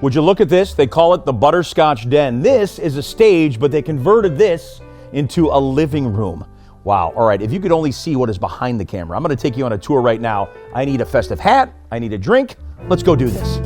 Would you look at this? They call it the Butterscotch Den. This is a stage, but they converted this into a living room. Wow. All right. If you could only see what is behind the camera, I'm going to take you on a tour right now. I need a festive hat. I need a drink. Let's go do this.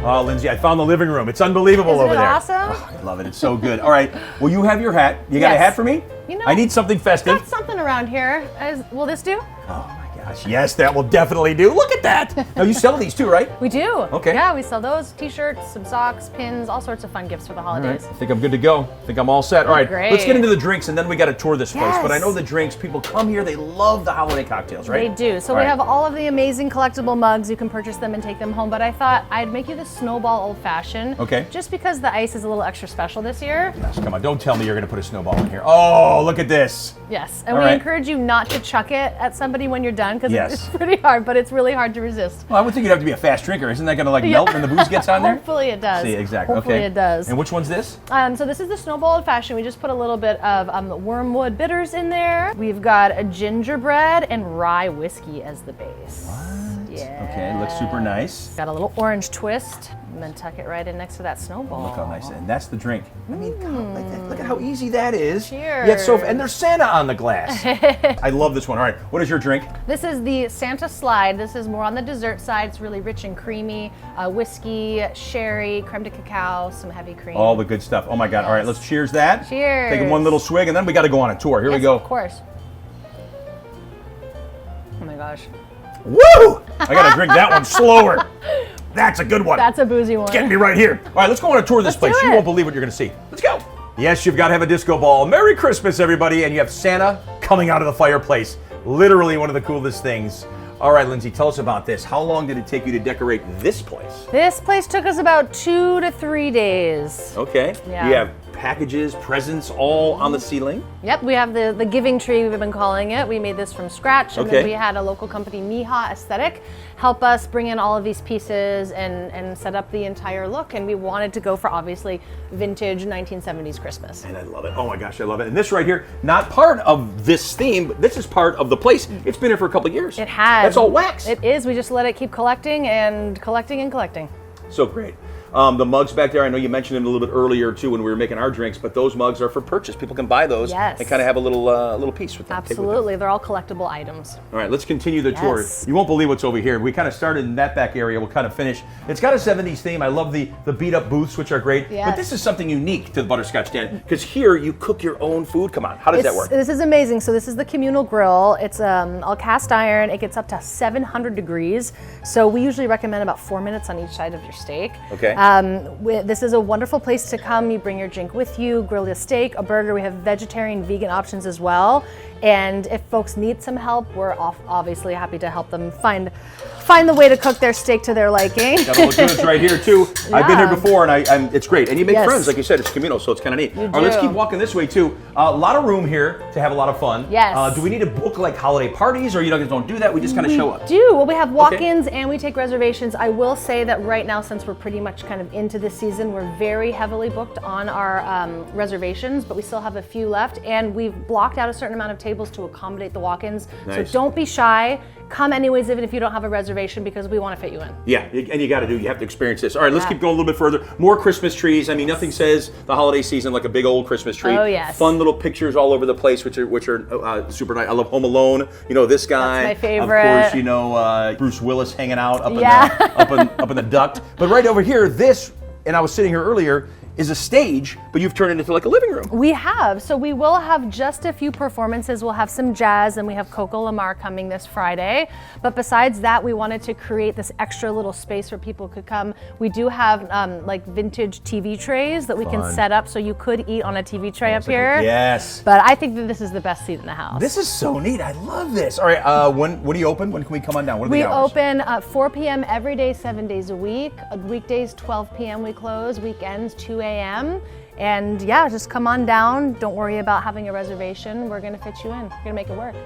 Oh, Lindsay, I found the living room. It's unbelievable over there. Isn't it awesome? Oh, I love it. It's so good. All right. Will you have your hat? You got a hat for me? You know, I need something festive. got something around here. Will this do? Oh my gosh. Yes, that will definitely do. Look at that. Now you sell these too, right? We do. Okay. Yeah, we sell those t-shirts, some socks, pins, all sorts of fun gifts for the holidays. All right. I think I'm good to go. I think I'm all set. All right. Great. Let's get into the drinks and then we got to tour this place. Yes. But I know the drinks, people come here, they love the holiday cocktails, right? They do. So we have all of the amazing collectible mugs. You can purchase them and take them home. But I thought I'd make you the Snowball Old Fashioned. Okay. Just because the ice is a little extra special this year. Yes, come on. Don't tell me you're going to put a snowball in here. Oh, look at this. Yes. And we encourage you not to chuck it at somebody when you're done because it's pretty hard, but it's really hard to resist. Well, I would think you'd have to be a fast drinker. Isn't that going to like melt when the booze gets on there? Hopefully it does. See, exactly. Hopefully it does. And which one's this? So this is the Snowball Old Fashioned. We just put a little bit of wormwood bitters in there. We've got a gingerbread and rye whiskey as the base. What? Yeah. Okay, looks super nice. Got a little orange twist, and then tuck it right in next to that snowball. Look how nice, and that's the drink. I mean, God, look at how easy that is. Cheers. Yet and there's Santa on the glass. I love this one. All right, what is your drink? This is the Santa Slide. This is more on the dessert side. It's really rich and creamy. Whiskey, sherry, creme de cacao, some heavy cream. All the good stuff. Oh my God. All right, let's cheers that. Cheers. Take one little swig, and then we got to go on a tour. Here we go. Of course. Oh my gosh. Woo! I got to drink that one slower. That's a good one. That's a boozy one. Get me right here. All right, let's go on a tour of this place. You won't believe what you're going to see. Let's go. Yes, you've got to have a disco ball. Merry Christmas, everybody. And you have Santa coming out of the fireplace. Literally one of the coolest things. All right, Lindsay, tell us about this. How long did it take you to decorate this place? This place took us about 2 to 3 days. Okay. Yeah. You have packages, presents, all on the ceiling? Yep, we have the giving tree, we've been calling it. We made this from scratch, and then we had a local company, Miha Aesthetic, help us bring in all of these pieces and set up the entire look. And we wanted to go for, obviously, vintage 1970s Christmas. And I love it. Oh my gosh, I love it. And this right here, not part of this theme, but this is part of the place. It's been here for a couple of years. It has. That's all wax. It is. We just let it keep collecting and collecting and collecting. So great. The mugs back there, I know you mentioned them a little bit earlier too when we were making our drinks, but those mugs are for purchase. People can buy those and kind of have a little piece with them. Absolutely. They're all collectible items. All right, let's continue the tour. You won't believe what's over here. We kind of started in that back area. We'll kind of finish. It's got a 70s theme. I love the beat-up booths, which are great. Yes. But this is something unique to the Butterscotch Den because here you cook your own food. Come on, how does that work? This is amazing. So this is the Communal Grill. It's all cast iron. It gets up to 700 degrees. So we usually recommend about 4 minutes on each side of your steak. Okay. This is a wonderful place to come. You bring your drink with you, grill a steak, a burger. We have vegetarian, vegan options as well. And if folks need some help, we're obviously happy to help them find the way to cook their steak to their liking. Got a little good right here too. Yeah. I've been here before, and it's great. And you make friends, like you said. It's communal, so it's kind of neat. All right, let's keep walking this way too. A lot of room here to have a lot of fun. Yes. Do we need to book like holiday parties, or you guys don't do that? We just kind of show up. Well, we have walk-ins and we take reservations. I will say that right now, since we're pretty much kind of into this season, we're very heavily booked on our reservations, but we still have a few left, and we've blocked out a certain amount of tables to accommodate the walk-ins. Nice. So don't be shy. Come anyways, even if you don't have a reservation, because we want to fit you in. Yeah, and you have to experience this. All right, let's keep going a little bit further. More Christmas trees. I mean, nothing says the holiday season like a big old Christmas tree. Oh, yes. Fun little pictures all over the place, which are super nice. I love Home Alone. You know, this guy. That's my favorite. Of course, you know, Bruce Willis hanging out up in the duct. But right over here, this, and I was sitting here earlier, is a stage, but you've turned it into like a living room. We have. So we will have just a few performances. We'll have some jazz, and we have Coco Lamar coming this Friday. But besides that, we wanted to create this extra little space where people could come. We do have like vintage TV trays that we can set up, so you could eat on a TV tray up here. Yes. But I think that this is the best seat in the house. This is so neat. I love this. All right, when do you open? When can we come on down? What are the hours? We open at 4 p.m. every day, 7 days a week. Weekdays, 12 p.m. we close. Weekends, 2 a.m. And yeah, just come on down. Don't worry about having a reservation. We're going to fit you in. We're going to make it work.